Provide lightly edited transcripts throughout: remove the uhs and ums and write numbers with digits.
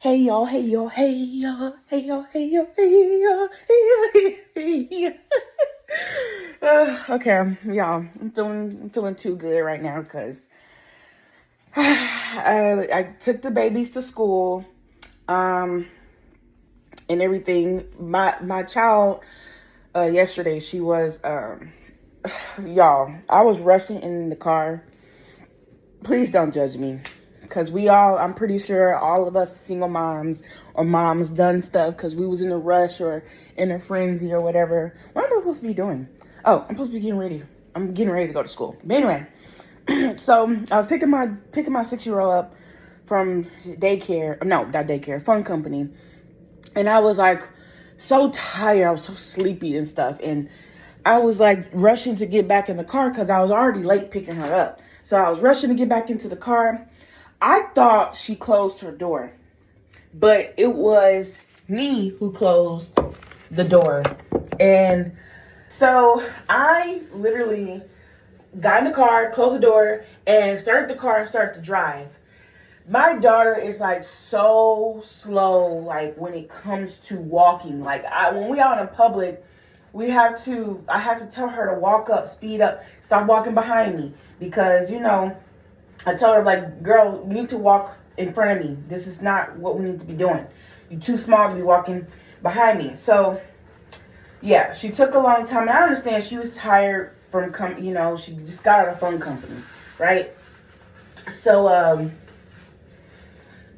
Hey y'all, hey y'all, hey y'all, hey y'all, hey y'all, hey y'all, hey y'all, hey y'all. Okay, y'all, I'm feeling too good right now because I took the babies to school, and everything. My child, yesterday she was, y'all. I was rushing in the car. Please don't judge me. Because I'm pretty sure all of us single moms or moms done stuff because we was in a rush or in a frenzy or whatever. What am I supposed to be doing? Oh, I'm supposed to be getting ready. I'm getting ready to go to school. But anyway, so I was picking my 6-year-old up from daycare. No, not daycare, fun company. And I was like so tired. I was so sleepy and stuff. And I was like rushing to get back in the car because I was already late picking her up. So I was rushing to get back into the car. I thought she closed her door, but it was me who closed the door. And so I literally got in the car, closed the door, and started the car and started to drive. My daughter is like so slow, like when it comes to walking. Like when we out in public, I have to tell her to walk up, speed up, stop walking behind me. Because, I told her, like, girl, you need to walk in front of me. This is not what we need to be doing. You're too small to be walking behind me. So, yeah, she took a long time. And I understand she was tired from, she just got out of fun company, right? So, y'all,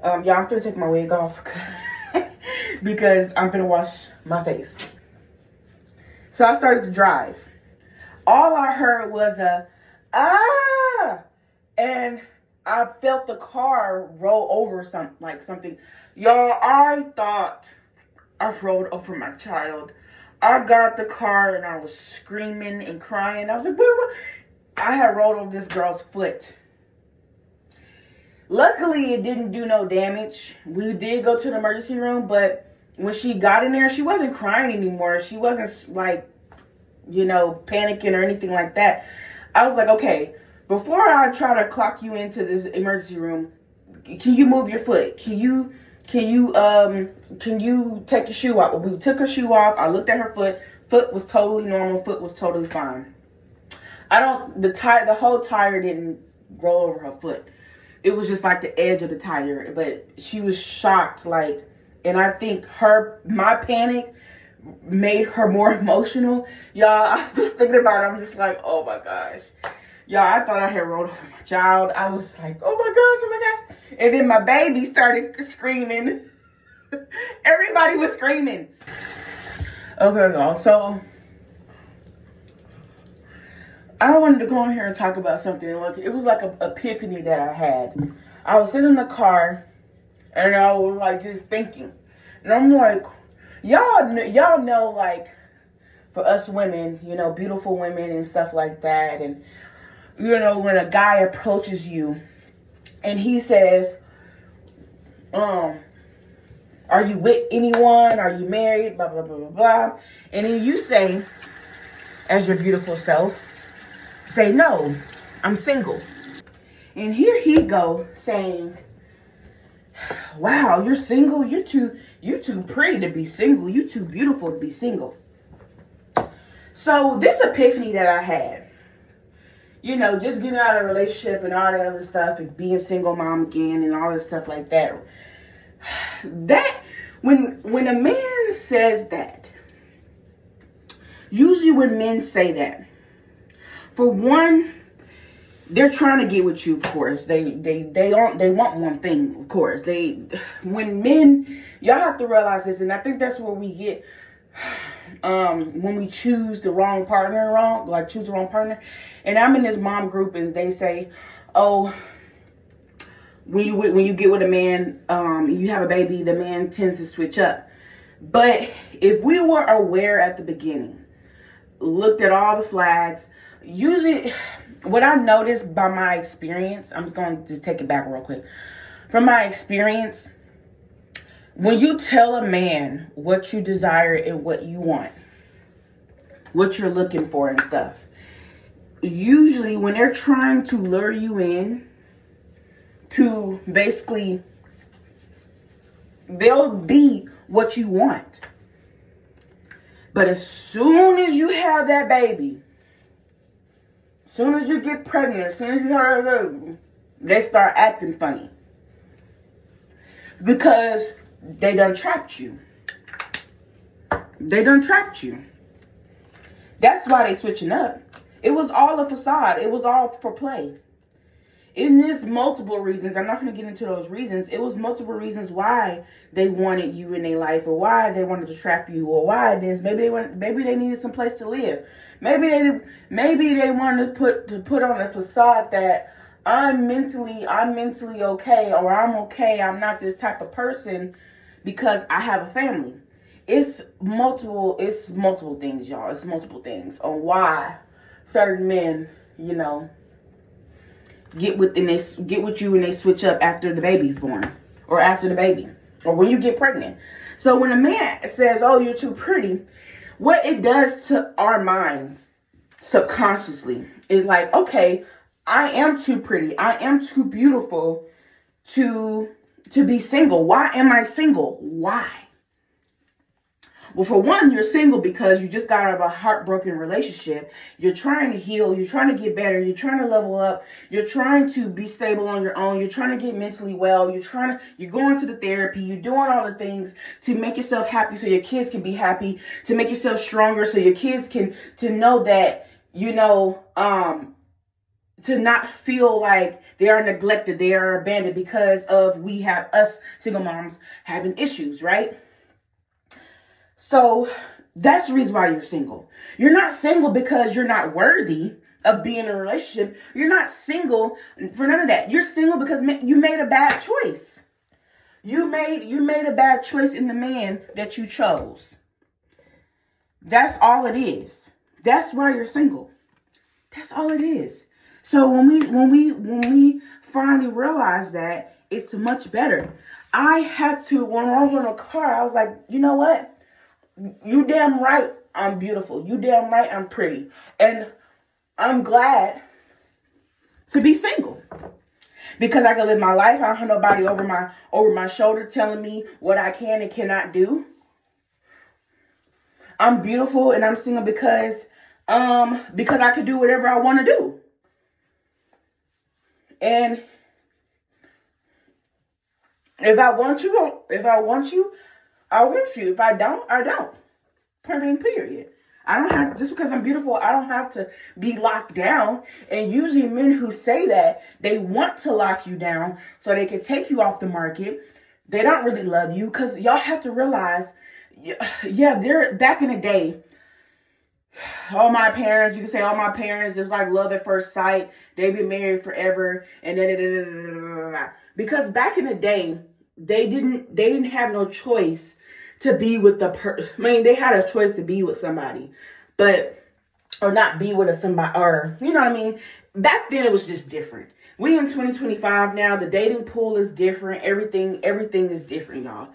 I'm going to take my wig off because I'm going to wash my face. So I started to drive. All I heard was and I felt the car roll over something. Y'all, I thought I rolled over my child. I got the car and I was screaming and crying. I was like, what? I had rolled over this girl's foot. Luckily, it didn't do no damage. We did go to the emergency room, but when she got in there, she wasn't crying anymore. She wasn't like, panicking or anything like that. I was like, okay, before I try to clock you into this emergency room, can you move your foot? Can you take your shoe off? We took her shoe off. I looked at her foot. Foot was totally normal. Foot was totally fine. The whole tire didn't roll over her foot. It was just like the edge of the tire, but she was shocked, and I think my panic made her more emotional. Y'all, I was just thinking about it. I'm just like, oh my gosh. Y'all, I thought I had rolled over my child. I was like, oh my gosh. And then my baby started screaming. Everybody was screaming. Okay, y'all. So, I wanted to go in here and talk about something. It was like an epiphany that I had. I was sitting in the car, and I was like just thinking. And I'm like, y'all know, like, for us women, beautiful women and stuff like that. And, when a guy approaches you and he says, are you with anyone? Are you married? Blah, blah, blah, blah, blah. And then you say, as your beautiful self, say, no, I'm single. And here he go saying, wow, you're single? You're too pretty to be single. You're too beautiful to be single. So this epiphany that I had, just getting out of a relationship and all that other stuff and being single mom again and all this stuff like that. That, when a man says that, usually when men say that, for one, they're trying to get with you, of course. They want one thing, of course. When men, y'all have to realize this, and I think that's where we get when we choose the wrong partner, choose the wrong partner. And I'm in this mom group, and they say, oh, when you get with a man, you have a baby, the man tends to switch up. But if we were aware at the beginning, looked at all the flags, usually what I noticed by my experience, I'm just going to just take it back real quick. From my experience, when you tell a man what you desire and what you want, what you're looking for and stuff, usually when they're trying to lure you in to basically They'll be what you want. But as soon as you have that baby, as soon as you get pregnant, as soon as you have a baby, they start acting funny. Because they done trapped you. They done trapped you. That's why they switching up. It was all a facade. It was all for play. And there's multiple reasons. I'm not going to get into those reasons. It was multiple reasons why they wanted you in their life, or why they wanted to trap you, or why it is. Maybe they needed some place to live. Maybe they wanted to put on a facade that I'm mentally okay, or I'm okay. I'm not this type of person because I have a family. It's multiple things, y'all. It's multiple things on why certain men, you know, get with you and they switch up after the baby's born, or after the baby, or when you get pregnant. So when a man says, "Oh, you're too pretty," what it does to our minds subconsciously is like, okay, I am too pretty. I am too beautiful to be single. Why am I single? Why? Well, for one, you're single because you just got out of a heartbroken relationship. You're trying to heal. You're trying to get better. You're trying to level up. You're trying to be stable on your own. You're trying to get mentally well. You're going to the therapy. You're doing all the things to make yourself happy so your kids can be happy, to make yourself stronger so your kids to know that, you know, to not feel like they are neglected, they are abandoned because of us single moms having issues, right? So that's the reason why you're single. You're not single because you're not worthy of being in a relationship. You're not single for none of that. You're single because you made a bad choice. You made a bad choice in the man that you chose. That's all it is. That's why you're single. That's all it is. So when we finally realized that, it's much better. When I was in a car, I was like, you know what? You damn right I'm beautiful. You damn right I'm pretty. And I'm glad to be single. Because I can live my life. I don't have nobody over my shoulder telling me what I can and cannot do. I'm beautiful and I'm single because I can do whatever I want to do. And if I want you, I want you. If I don't, I don't. Period. I don't have, just because I'm beautiful, I don't have to be locked down. And usually men who say that, they want to lock you down so they can take you off the market. They don't really love you, because y'all have to realize, they're back in the day. All my parents, you can say all my parents, it's like love at first sight. They've been married forever, and then because back in the day, they didn't have no choice to be with they had a choice to be with somebody, or not be with somebody, or, you know what I mean? Back then it was just different. We in 2025 now, the dating pool is different. Everything is different, y'all.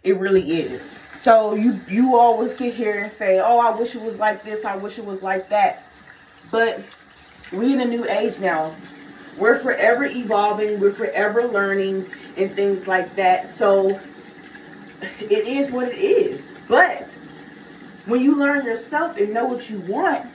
It really is. So you always sit here and say, oh, I wish it was like this. I wish it was like that. But we in a new age now. We're forever evolving. We're forever learning and things like that. So it is what it is. But when you learn yourself and know what you want,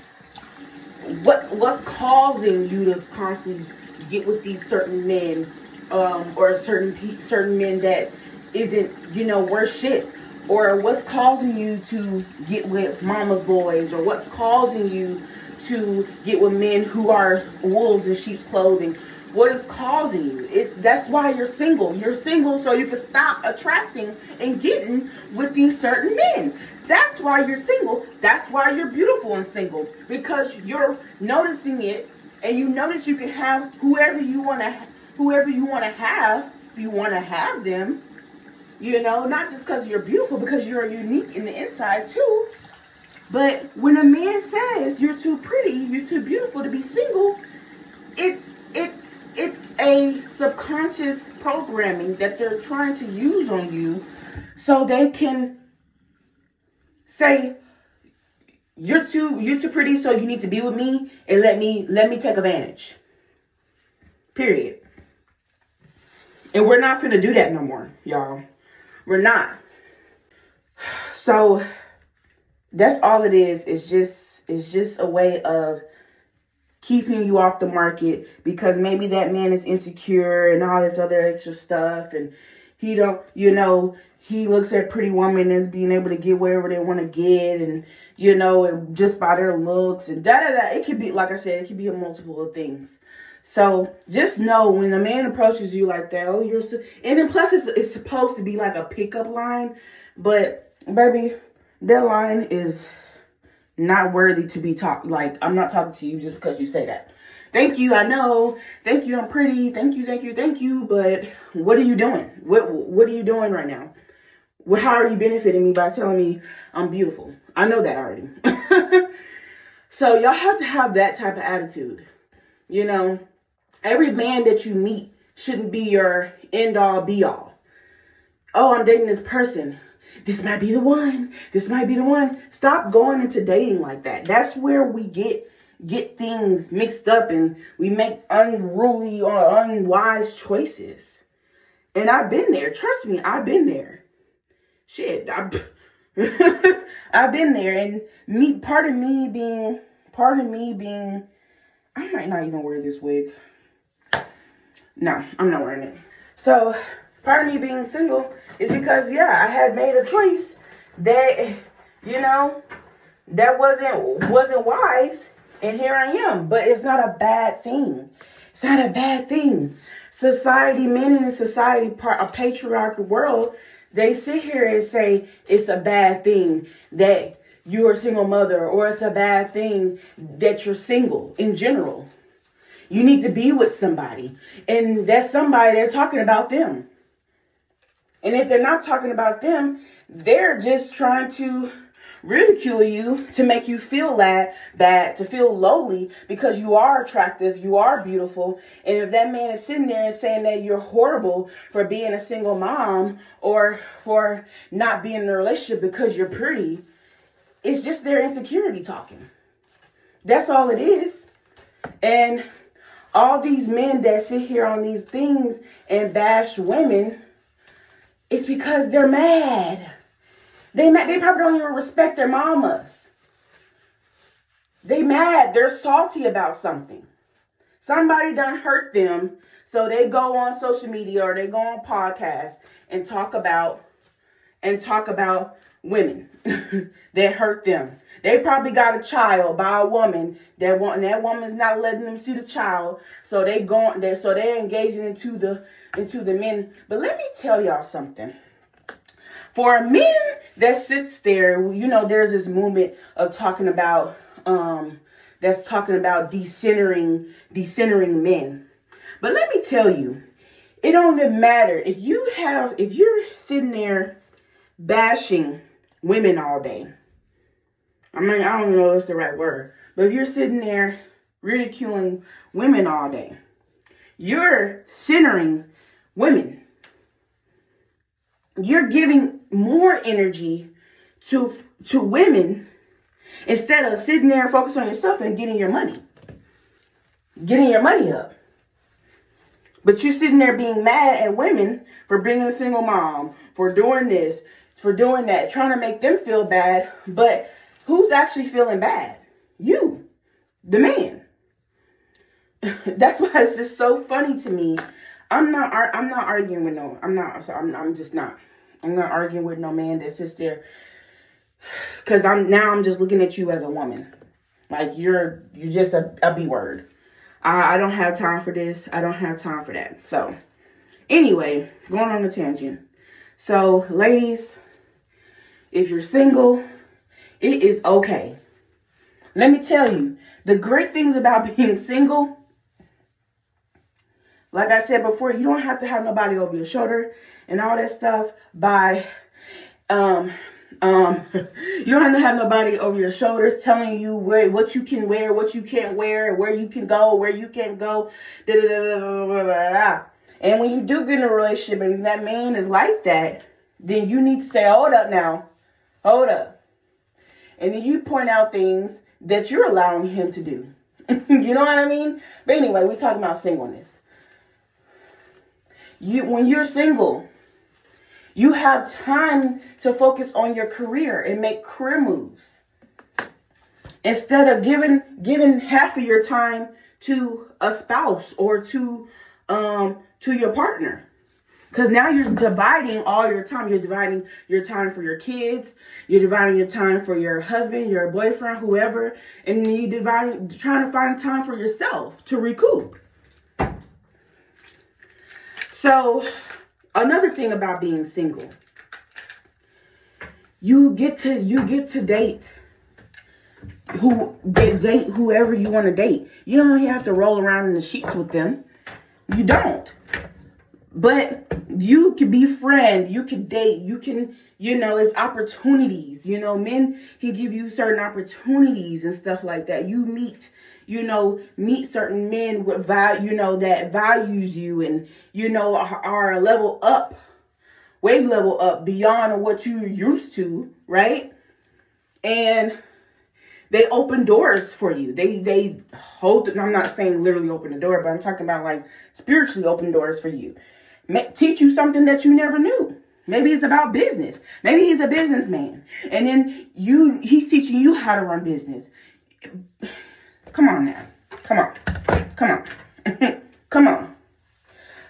what's causing you to constantly get with these certain men, or certain men that isn't, worth shit, or what's causing you to get with mama's boys, or what's causing you to get with men who are wolves in sheep's clothing. What is causing you? That's why you're single. You're single so you can stop attracting and getting with these certain men. That's why you're single. That's why you're beautiful and single, because you're noticing it, and you notice you can have whoever you want to have, if you want to have them. Not just because you're beautiful, because you're unique in the inside too. But when a man says you're too pretty, you're too beautiful to be single, it's a subconscious programming that they're trying to use on you, so they can say you're too pretty, so you need to be with me and let me take advantage. Period. And we're not finna do that no more, y'all. We're not. So that's all it is. It's just a way of keeping you off the market, because maybe that man is insecure and all this other extra stuff, and he don't, he looks at pretty women as being able to get whatever they want to get, and and just by their looks and It could be, like I said, it could be a multiple of things. So just know, when a man approaches you like that, oh, and then plus it's supposed to be like a pickup line, but baby, that line is not worthy to be talked. Like, I'm not talking to you just because you say that. Thank you, I know. Thank you, I'm pretty. Thank you. But what are you doing? What are you doing right now? How are you benefiting me by telling me I'm beautiful? I know that already. So y'all have to have that type of attitude. Every man that you meet shouldn't be your end all be all. Oh, I'm dating this person. This might be the one. This might be the one. Stop going into dating like that. That's where we get things mixed up, and we make unruly or unwise choices. And I've been there. Trust me, I've been there. Shit, I've been there. And part of me being, I might not even wear this wig. No, I'm not wearing it. So part of me being single is because, I had made a choice that, that wasn't wise, and here I am. But it's not a bad thing. It's not a bad thing. Society, men in society, a patriarchal world, they sit here and say it's a bad thing that you're a single mother, or it's a bad thing that you're single in general. You need to be with somebody, and that's somebody, they're talking about them. And if they're not talking about them, they're just trying to ridicule you to make you feel bad, to feel lowly, because you are attractive, you are beautiful. And if that man is sitting there and saying that you're horrible for being a single mom, or for not being in a relationship because you're pretty, it's just their insecurity talking. That's all it is. And all these men that sit here on these things and bash women, it's because they're mad. They probably don't even respect their mamas. They mad. They're salty about something. Somebody done hurt them, so they go on social media or they go on podcasts and talk about women that hurt them. They probably got a child by a woman that woman's not letting them see the child, so they're engaging into the men. But let me tell y'all something. For a man that sits there, there's this movement of talking about decentering men. But let me tell you, it don't even matter if you're sitting there bashing women all day. I mean, I don't know if that's the right word, but if you're sitting there ridiculing women all day, you're centering women. You're giving more energy to women instead of sitting there and focus on yourself and getting your money up. But you're sitting there being mad at women for being a single mom, for doing this, for doing that, trying to make them feel bad. But who's actually feeling bad? You, the man. That's why it's just so funny to me. I'm not arguing with I'm not arguing with no man that sits there, because I'm just looking at you as a woman. Like you're just a B word. I don't have time for this. I don't have time for that. So anyway, going on a tangent. So ladies, if you're single, it is okay. Let me tell you, the great things about being single, like I said before, you don't have to have nobody over your shoulder and all that stuff you don't have to have nobody over your shoulders telling you what you can wear, what you can't wear, where you can go, where you can't go. And when you do get in a relationship and that man is like that, then you need to say, hold up now. Hold up. And then you point out things that you're allowing him to do. You know what I mean? But anyway, we're talking about singleness. When you're single, You have time to focus on your career and make career moves instead of giving half of your time to a spouse or to your partner. Because now you're dividing all your time. You're dividing your time for your kids. You're dividing your time for your husband, your boyfriend, whoever. And you're trying to find time for yourself to recoup. So another thing about being single, you get to date whoever you want to date. You don't have to roll around in the sheets with them. You don't. But you can befriend, you can date, you can, it's opportunities. Men can give you certain opportunities and stuff like that. You meet certain men with that values you and, are a level up, way level up beyond what you're used to, right? And they open doors for you. They hold, I'm not saying literally open the door, but I'm talking about like spiritually open doors for you. Teach you something that you never knew. Maybe it's about business. Maybe he's a businessman. And then he's teaching you how to run business. Come on now. Come on. Come on.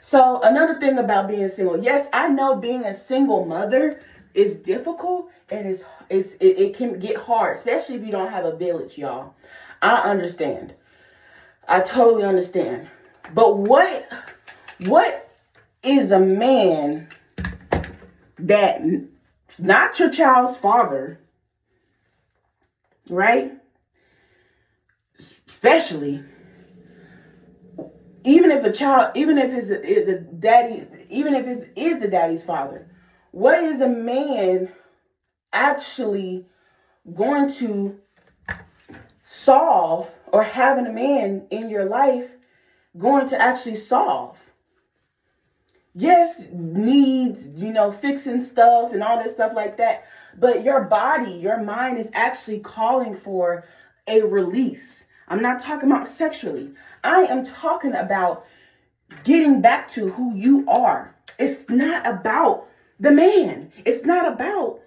So another thing about being single. Yes, I know being a single mother is difficult and it can get hard, especially if you don't have a village, y'all. I understand. I totally understand. But what is a man that's not your child's father, right? Especially, even if it's the daddy, even if it is the daddy's father, what is a man actually going to solve, or having a man in your life going to actually solve? Yes, needs, fixing stuff and all this stuff like that. But your body, your mind is actually calling for a release. I'm not talking about sexually. I am talking about getting back to who you are. It's not about the man. It's not about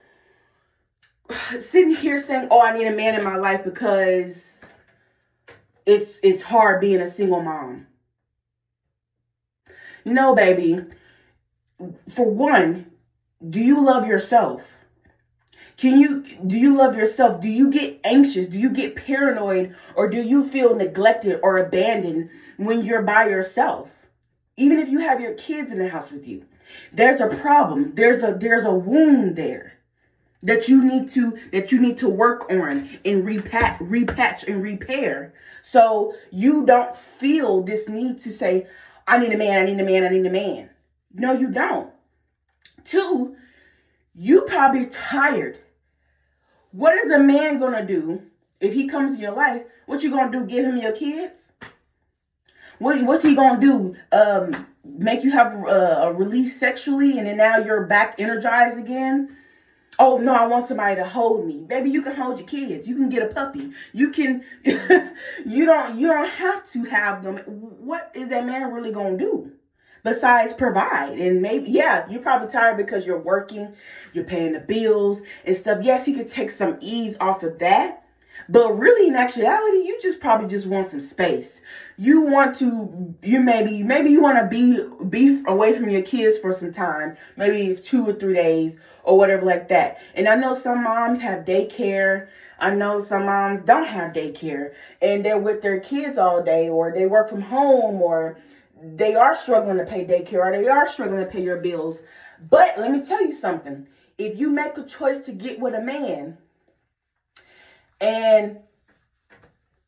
sitting here saying, oh, I need a man in my life because it's hard being a single mom. No, baby. For one, do you love yourself? Do you love yourself? Do you get anxious? Do you get paranoid? Or do you feel neglected or abandoned when you're by yourself? Even if you have your kids in the house with you, there's a problem. There's a wound there that you need to work on and repatch and repair. So you don't feel this need to say, I need a man, I need a man, I need a man. No, you don't. 2, you probably tired. What is a man gonna do if he comes to your life? What you gonna do? Give him your kids? What's he gonna do? Make you have a release sexually, and then now you're back energized again? Oh no, I want somebody to hold me. Baby, you can hold your kids. You can get a puppy. You can. you don't have to have them. What is that man really gonna do besides provide? And maybe, yeah, you're probably tired because you're working, you're paying the bills and stuff. Yes, he could take some ease off of that, but really, in actuality, you probably just want some space. You want to, maybe you want to be away from your kids for some time, maybe 2 or 3 days or whatever like that. And I know some moms have daycare. I know some moms don't have daycare and they're with their kids all day, or they work from home, or they are struggling to pay daycare, or they are struggling to pay your bills. But let me tell you something. If you make a choice to get with a man and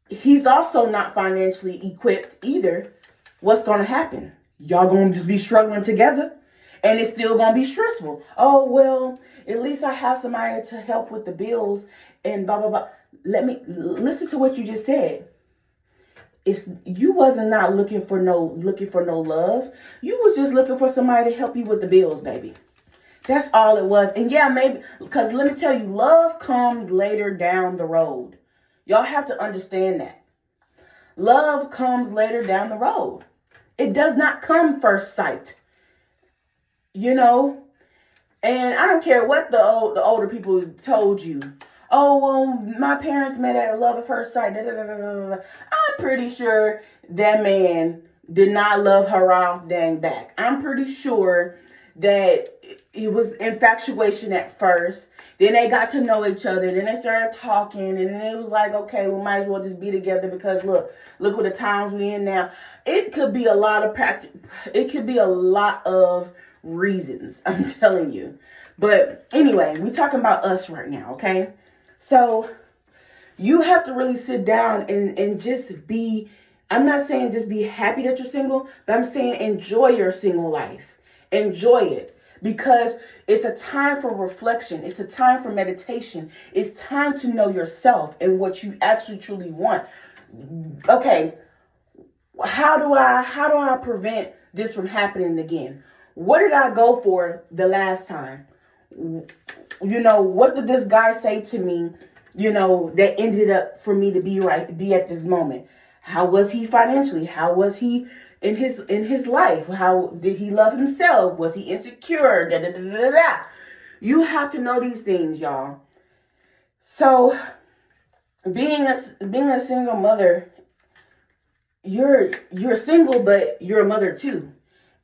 he's also not financially equipped either, what's going to happen? Y'all going to just be struggling together, and it's still going to be stressful. Oh, well, at least I have somebody to help with the bills and blah, blah, blah. Let me listen to what you just said. You wasn't not looking for no love. You was just looking for somebody to help you with the bills, baby. That's all it was. And yeah, maybe, because let me tell you, love comes later down the road. Y'all have to understand that. Love comes later down the road. It does not come first sight. And I don't care what the older people told you. Oh, well, my parents met at love at first sight. Da, da, da, da, da. I'm pretty sure that man did not love her off dang back. I'm pretty sure that it was infatuation at first. Then they got to know each other. Then they started talking. And then it was like, okay, we might as well just be together because look what the times we in now. It could be a lot of It could be a lot of reasons, I'm telling you. But anyway, we're talking about us right now, okay? So you have to really sit down and just be, I'm not saying just be happy that you're single, but I'm saying enjoy your single life. Enjoy it. Because it's a time for reflection. It's a time for meditation. It's time to know yourself and what you actually truly want. Okay, how do I prevent this from happening again? What did I go for the last time? You know, what did this guy say to me, you know, that ended up for me to be at this moment? How was he financially? How was he in his life? How did he love himself? Was he insecure? Da, da, da, da, da. You have to know these things, y'all. So being a single mother, you're single, but you're a mother too.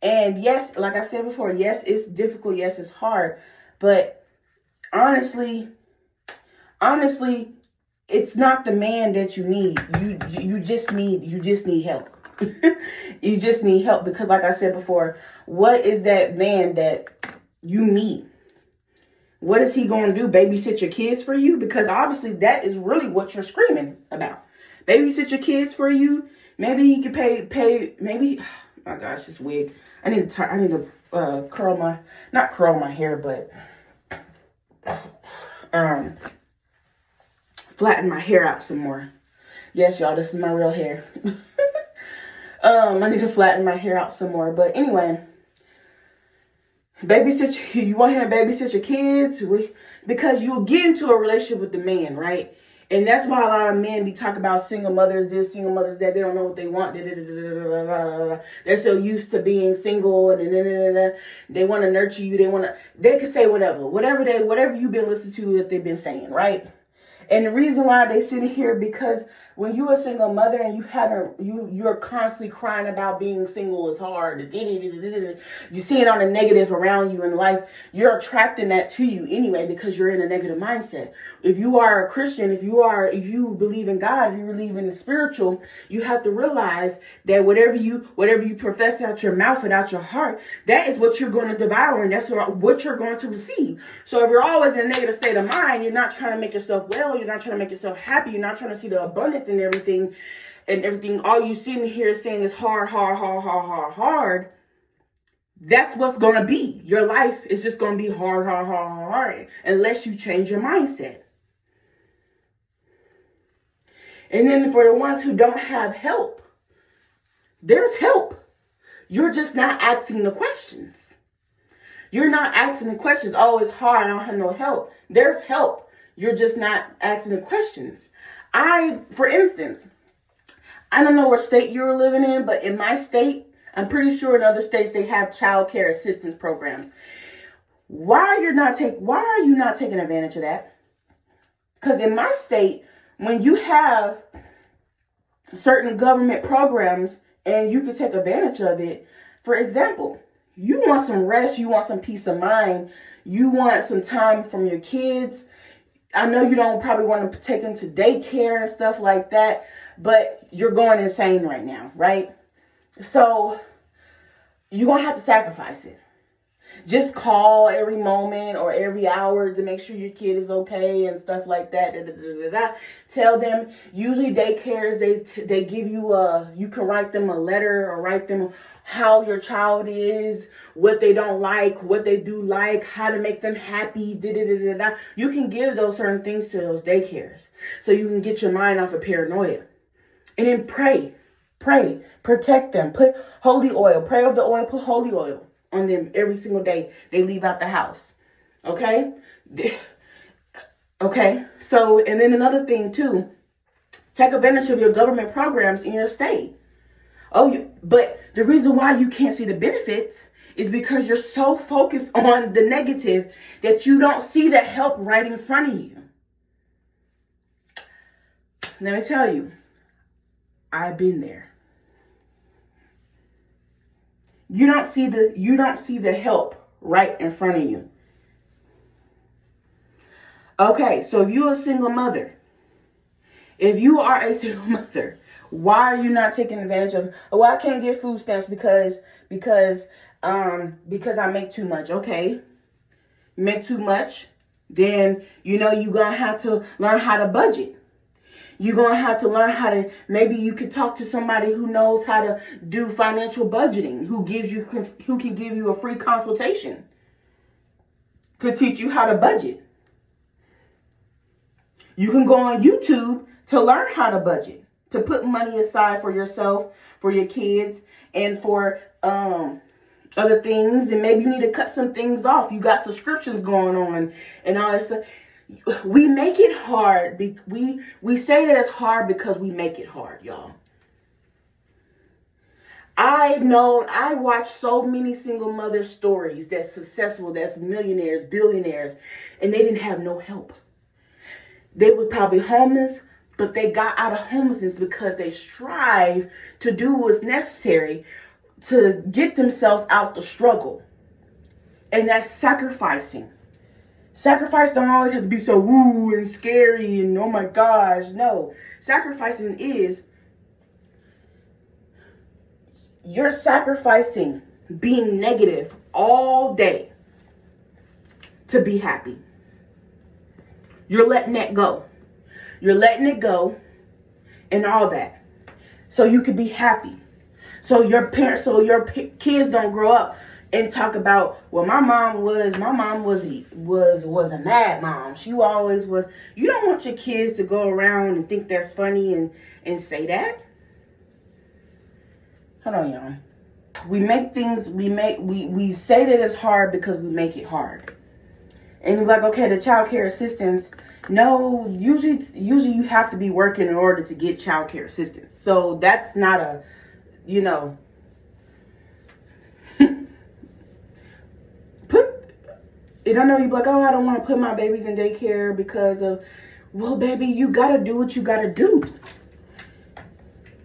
And yes, like I said before, yes, it's difficult. Yes, it's hard. But honestly, it's not the man that you need. You just need help. You just need help because, like I said before, what is that man that you meet? What is he going to do? Babysit your kids for you? Because obviously that is really what you're screaming about. Babysit your kids for you. Maybe he could pay. Maybe. Oh my gosh, this wig. I need to not curl my hair, but flatten my hair out some more. Yes, y'all, this is my real hair. I need to flatten my hair out some more. But anyway, you want him to babysit your kids because you'll get into a relationship with the man, right? And that's why a lot of men be talking about single mothers this, single mothers that. They don't know what they want. They're so used to being single and they want to nurture you. They can say whatever you've been listening to that they've been saying, right? And the reason why they sit here because when you're a single mother and you're constantly crying about being single is hard. You see it on the negative around you in life. You're attracting that to you anyway because you're in a negative mindset. If you are a Christian, if you believe in God, if you believe in the spiritual, you have to realize that whatever you profess out your mouth and out your heart, that is what you're going to devour and that's what you're going to receive. So if you're always in a negative state of mind, you're not trying to make yourself well, you're not trying to make yourself happy, you're not trying to see the abundance and everything, all you sitting here saying is hard. That's what's going to be. Your life is just going to be hard, unless you change your mindset. And then for the ones who don't have help, there's help. You're just not asking the questions. You're not asking the questions. Oh, it's hard. I don't have no help. There's help. You're just not asking the questions. For instance, I don't know what state you're living in, but in my state, I'm pretty sure in other states they have child care assistance programs. Why are you not taking advantage of that? Because in my state, when you have certain government programs and you can take advantage of it, for example, you want some rest, you want some peace of mind, you want some time from your kids. I know you don't probably want to take them to daycare and stuff like that, but you're going insane right now, right? So you're going to have to sacrifice it. Just call every moment or every hour to make sure your kid is okay and stuff like that. Tell them, usually daycares, they give you you can write them a letter or write them how your child is, what they don't like, what they do like, how to make them happy. You can give those certain things to those daycares so you can get your mind off of paranoia. And then pray, protect them, put holy oil, pray over the oil, put holy oil on them every single day they leave out the house. Okay? Okay. So, and then another thing too, take advantage of your government programs in your state. But The reason why you can't see the benefits is because you're so focused on the negative that you don't see the help right in front of you. Let me tell you, I've been there. You don't see the help right in front of you. Okay, so if you're a single mother, why are you not taking advantage of, well, I can't get food stamps because I make too much. Okay. You make too much, then you're gonna have to learn how to budget. You're gonna have to learn how to, maybe you could talk to somebody who knows how to do financial budgeting, who can give you a free consultation to teach you how to budget. You can go on YouTube to learn how to budget, to put money aside for yourself, for your kids, and for other things. And maybe you need to cut some things off. You got subscriptions going on and all that stuff. We make it hard. We say that it's hard because we make it hard, y'all. I watched so many single mother stories that's successful, that's millionaires, billionaires, and they didn't have no help. They were probably homeless, but they got out of homelessness because they strive to do what's necessary to get themselves out the struggle. And that's sacrificing. Sacrifice don't always have to be so woo and scary and oh my gosh. No. Sacrificing is you're sacrificing being negative all day to be happy. You're letting that go. You're letting it go and all that. So you can be happy. So your kids don't grow up and talk about, well, my mom was a mad mom. She always was. You don't want your kids to go around and think that's funny and say that. Hold on, y'all. We say that it's hard because we make it hard. And you're like, okay, the child care assistance. No, usually you have to be working in order to get child care assistance. So that's not a, I know you're like, oh, I don't want to put my babies in daycare because of, well, baby, you got to do what you got to do.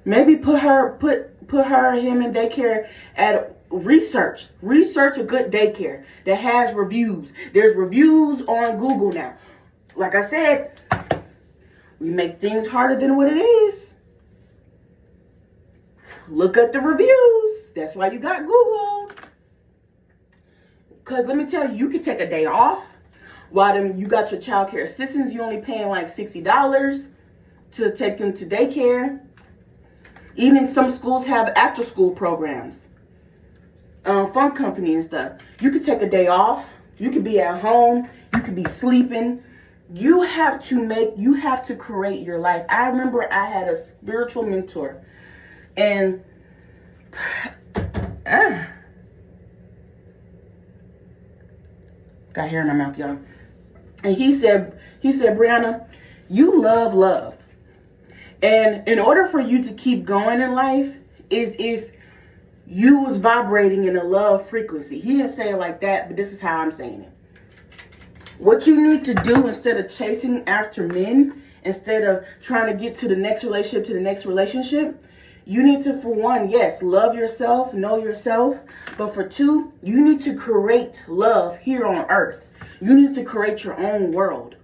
Maybe put her or him in daycare at research a good daycare that has reviews. There's reviews on Google now. Like I said, we make things harder than what it is. Look at the reviews. That's why you got Google. Because let me tell you, you can take a day off while you got your child care assistance. You're only paying like $60 to take them to daycare. Even some schools have after school programs. Fun company and stuff. You could take a day off. You could be at home. You could be sleeping. You have to create your life. I remember I had a spiritual mentor and got hair in my mouth, y'all. And he said, Brianna, you love. And in order for you to keep going in life is if you was vibrating in a love frequency. He didn't say it like that, but this is how I'm saying it. What you need to do instead of chasing after men, instead of trying to get to the next relationship, you need to, for one, yes, love yourself, know yourself. But for two, you need to create love here on earth. You need to create your own world.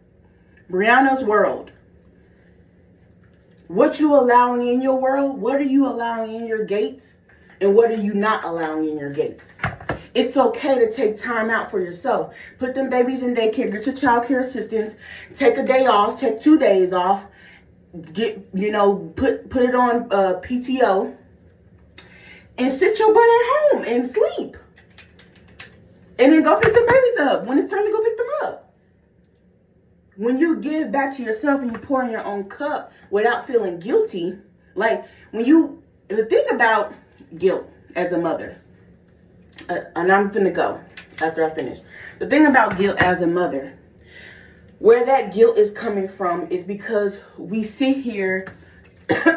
Brianna's world. What you allowing in your world, what are you allowing in your gates, and what are you not allowing in your gates? It's okay to take time out for yourself. Put them babies in daycare, get your child care assistance, take a day off, take 2 days off, put it on PTO, and sit your butt at home and sleep. And then go pick the babies up when it's time to go pick them up. When you give back to yourself and you pour in your own cup without feeling guilty, like the thing about guilt as a mother, and I'm finna go after I finish. The thing about guilt as a mother, where that guilt is coming from is because we sit here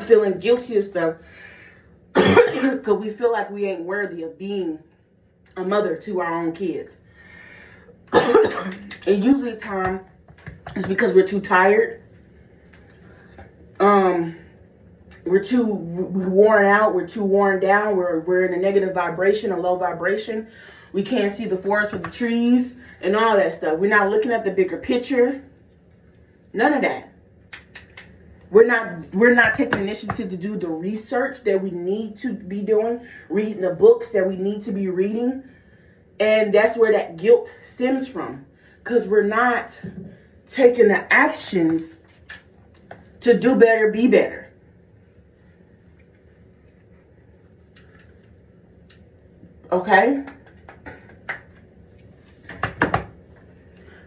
feeling guilty of stuff Because we feel like we ain't worthy of being a mother to our own kids. And usually the time is because we're too tired. We're worn out. We're too worn down. We're in a negative vibration, a low vibration. We can't see the forest for the trees and all that stuff. We're not looking at the bigger picture. None of that. We're not taking initiative to do the research that we need to be doing, reading the books that we need to be reading. And that's where that guilt stems from. Because we're not taking the actions to do better, be better. Okay?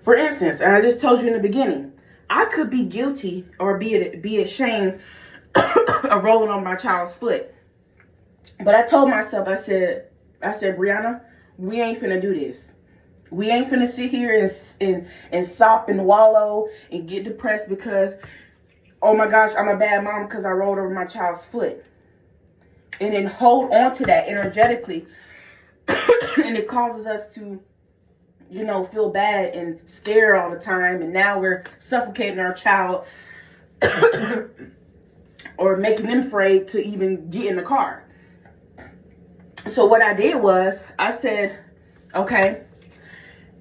For instance, and I just told you in the beginning, I could be guilty or be ashamed of rolling on my child's foot. But I told myself, I said, Brianna, we ain't finna do this. We ain't finna sit here and sop and wallow and get depressed because, oh my gosh, I'm a bad mom because I rolled over my child's foot. And then hold on to that energetically. And it causes us to, you know, feel bad and scared all the time. And now we're suffocating our child or making them afraid to even get in the car. So what I did was I said, okay,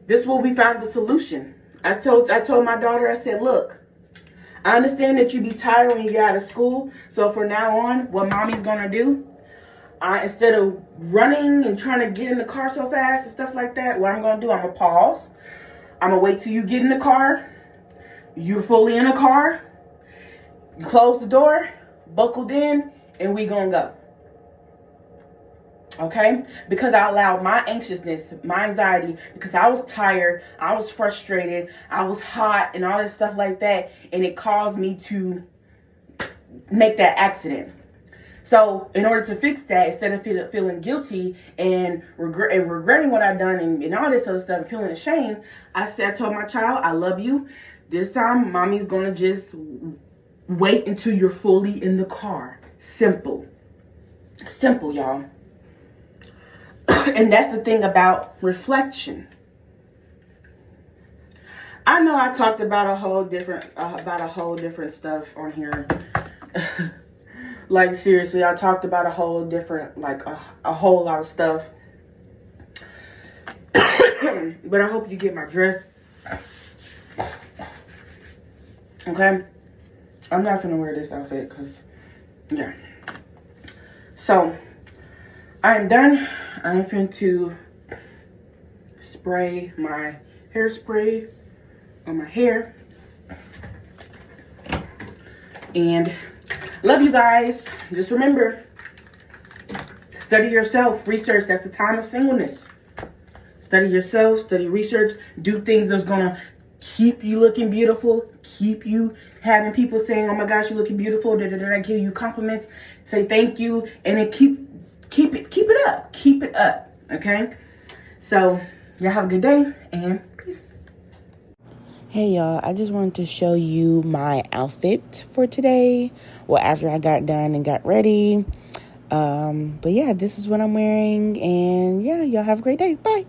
this is what we found the solution. I told my daughter, I said, look, I understand that you be tired when you get out of school. So from now on, what mommy's going to do, instead of running and trying to get in the car so fast and stuff like that, what I'm going to do, I'm going to pause. I'm going to wait till you get in the car. You're fully in the car. You close the door, buckled in, and we going to go. Okay? Because I allowed my anxiousness, my anxiety, because I was tired, I was frustrated, I was hot, and all this stuff like that, and it caused me to make that accident. So in order to fix that, instead of feeling guilty and regretting what I've done and all this other stuff and feeling ashamed, I told my child, I love you. This time, mommy's going to just wait until you're fully in the car. Simple. Simple, y'all. And that's the thing about reflection. I know I talked about a whole different stuff on here. Like, seriously, I talked about a whole different, like, a whole lot of stuff. But I hope you get my drift. Okay? I'm not gonna wear this outfit, because, yeah. So, I am done. I'm finna to spray my hairspray on my hair. And love you guys. Just remember, study yourself, research. That's the time of singleness. Study yourself, study research, do things that's gonna keep you looking beautiful, keep you having people saying, oh my gosh, you're looking beautiful, give you compliments, say thank you, and then keep it up, okay? So y'all have a good day and peace. Hey y'all, I just wanted to show you my outfit for today. Well, after I got done and got ready. But yeah, this is what I'm wearing, and yeah, y'all have a great day. Bye.